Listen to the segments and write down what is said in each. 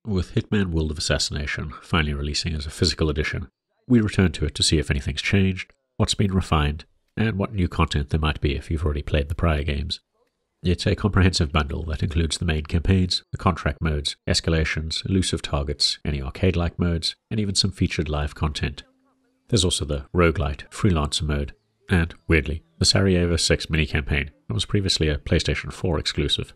With Hitman World of Assassination finally releasing as a physical edition, we return to it to see if anything's changed, what's been refined, and what new content there might be if you've already played the prior games. It's a comprehensive bundle that includes the main campaigns, the contract modes, escalations, elusive targets, any arcade-like modes, and even some featured live content. There's also the roguelite Freelancer mode, and, weirdly, the Sarajevo 6 mini-campaign that was previously a PlayStation 4 exclusive.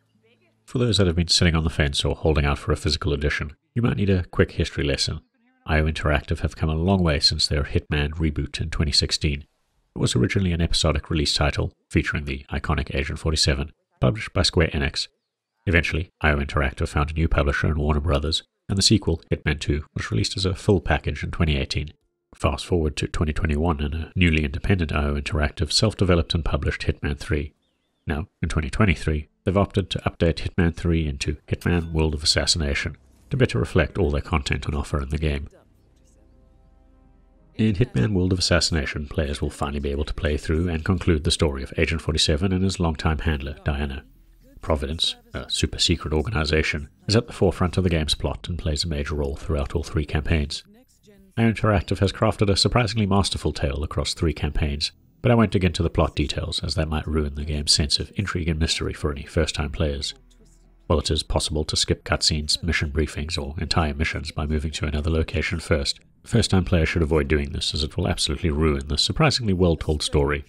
For those that have been sitting on the fence or holding out for a physical edition, you might need a quick history lesson. IO Interactive have come a long way since their Hitman reboot in 2016. It was originally an episodic release title, featuring the iconic Agent 47, published by Square Enix. Eventually, IO Interactive found a new publisher in Warner Brothers, and the sequel, Hitman 2, was released as a full package in 2018. Fast forward to 2021 and a newly independent IO Interactive self-developed and published Hitman 3. Now, in 2023, they've opted to update Hitman 3 into Hitman World of Assassination to better reflect all their content on offer in the game. In Hitman World of Assassination, players will finally be able to play through and conclude the story of Agent 47 and his longtime handler, Diana. Providence, a super-secret organization, is at the forefront of the game's plot and plays a major role throughout all three campaigns. IO Interactive has crafted a surprisingly masterful tale across three campaigns, but I won't dig into the plot details as that might ruin the game's sense of intrigue and mystery for any first-time players. While it is possible to skip cutscenes, mission briefings, or entire missions by moving to another location first-time players should avoid doing this as it will absolutely ruin the surprisingly well-told story.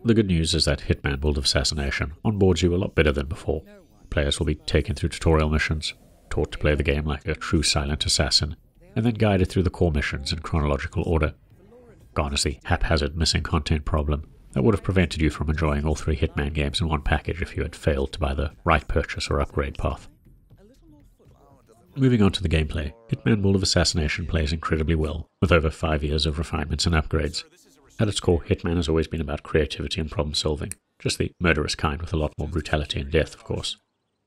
The good news is that Hitman World of Assassination onboards you a lot better than before. Players will be taken through tutorial missions, taught to play the game like a true silent assassin, and then guided through the core missions in chronological order. Gone is the haphazard missing content problem that would have prevented you from enjoying all three Hitman games in one package if you had failed to buy the right purchase or upgrade path. Moving on to the gameplay, Hitman World of Assassination plays incredibly well, with over 5 years of refinements and upgrades. At its core, Hitman has always been about creativity and problem solving, just the murderous kind with a lot more brutality and death, of course.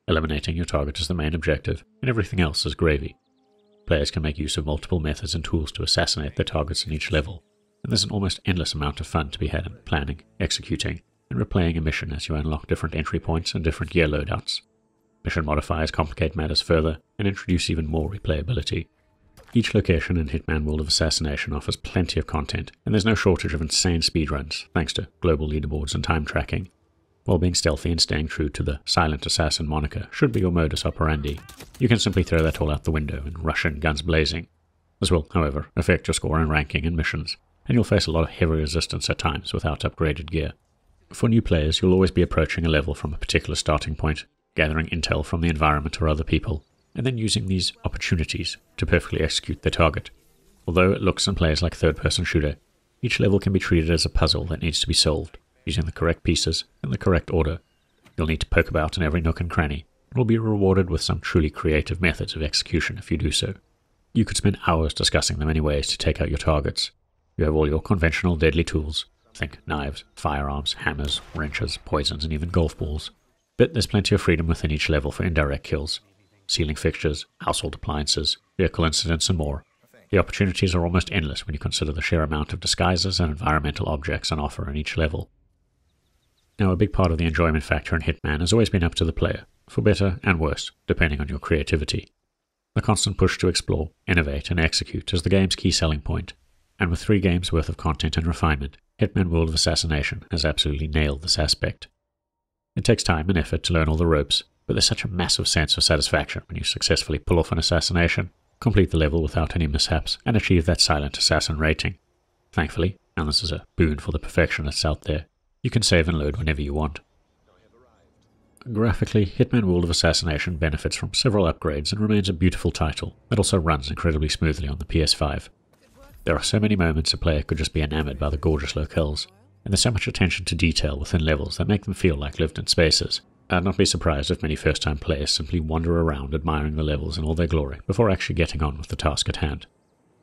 Eliminating your target is the main objective, and everything else is gravy. Players can make use of multiple methods and tools to assassinate their targets in each level, and there's an almost endless amount of fun to be had in planning, executing, and replaying a mission as you unlock different entry points and different gear loadouts. Mission modifiers complicate matters further and introduce even more replayability. Each location in Hitman World of Assassination offers plenty of content, and there's no shortage of insane speedruns thanks to global leaderboards and time tracking. While being stealthy and staying true to the silent assassin moniker should be your modus operandi, you can simply throw that all out the window and rush in guns blazing. This will, however, affect your score and ranking in missions, and you'll face a lot of heavy resistance at times without upgraded gear. For new players, you'll always be approaching a level from a particular starting point, gathering intel from the environment or other people, and then using these opportunities to perfectly execute their target. Although it looks and plays like a third-person shooter, each level can be treated as a puzzle that needs to be solved, using the correct pieces in the correct order. You'll need to poke about in every nook and cranny, and will be rewarded with some truly creative methods of execution if you do so. You could spend hours discussing the many ways to take out your targets. You have all your conventional deadly tools, think knives, firearms, hammers, wrenches, poisons, and even golf balls. But there's plenty of freedom within each level for indirect kills. Ceiling fixtures, household appliances, vehicle incidents, and more. The opportunities are almost endless when you consider the sheer amount of disguises and environmental objects on offer in each level. Now, a big part of the enjoyment factor in Hitman has always been up to the player, for better and worse, depending on your creativity. The constant push to explore, innovate, and execute is the game's key selling point, and with 3 games worth of content and refinement, Hitman World of Assassination has absolutely nailed this aspect. It takes time and effort to learn all the ropes, but there's such a massive sense of satisfaction when you successfully pull off an assassination, complete the level without any mishaps, and achieve that silent assassin rating. Thankfully, and this is a boon for the perfectionists out there, you can save and load whenever you want. Graphically, Hitman World of Assassination benefits from several upgrades and remains a beautiful title that also runs incredibly smoothly on the PS5. There are so many moments a player could just be enamored by the gorgeous locales, and there's so much attention to detail within levels that make them feel like lived-in spaces. I'd not be surprised if many first-time players simply wander around admiring the levels in all their glory before actually getting on with the task at hand.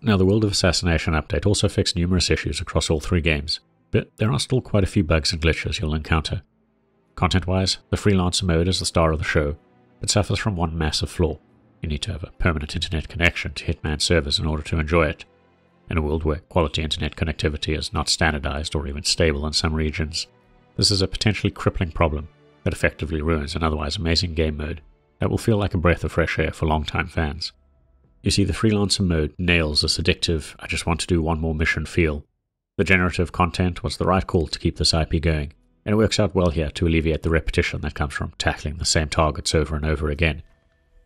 Now, the World of Assassination update also fixed numerous issues across all 3 games, but there are still quite a few bugs and glitches you'll encounter. Content-wise, the Freelancer mode is the star of the show, but suffers from one massive flaw. You need to have a permanent internet connection to Hitman servers in order to enjoy it. In a world where quality internet connectivity is not standardized or even stable in some regions, this is a potentially crippling problem that effectively ruins an otherwise amazing game mode that will feel like a breath of fresh air for long-time fans. You see, the Freelancer mode nails this addictive, I just want to do one more mission feel. The generative content was the right call to keep this IP going, and it works out well here to alleviate the repetition that comes from tackling the same targets over and over again.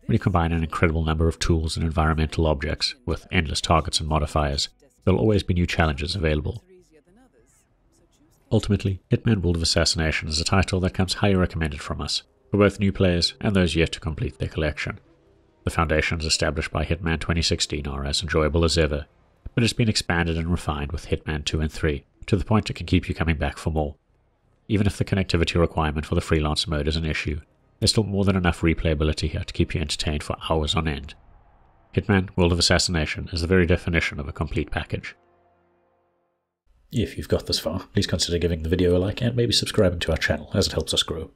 When you combine an incredible number of tools and environmental objects with endless targets and modifiers, there will always be new challenges available. Ultimately, Hitman World of Assassination is a title that comes highly recommended from us, for both new players and those yet to complete their collection. The foundations established by Hitman 2016 are as enjoyable as ever, but it's been expanded and refined with Hitman 2 and 3, to the point it can keep you coming back for more. Even if the connectivity requirement for the Freelancer mode is an issue, there's still more than enough replayability here to keep you entertained for hours on end. Hitman World of Assassination is the very definition of a complete package. If you've got this far, please consider giving the video a like and maybe subscribing to our channel, as it helps us grow.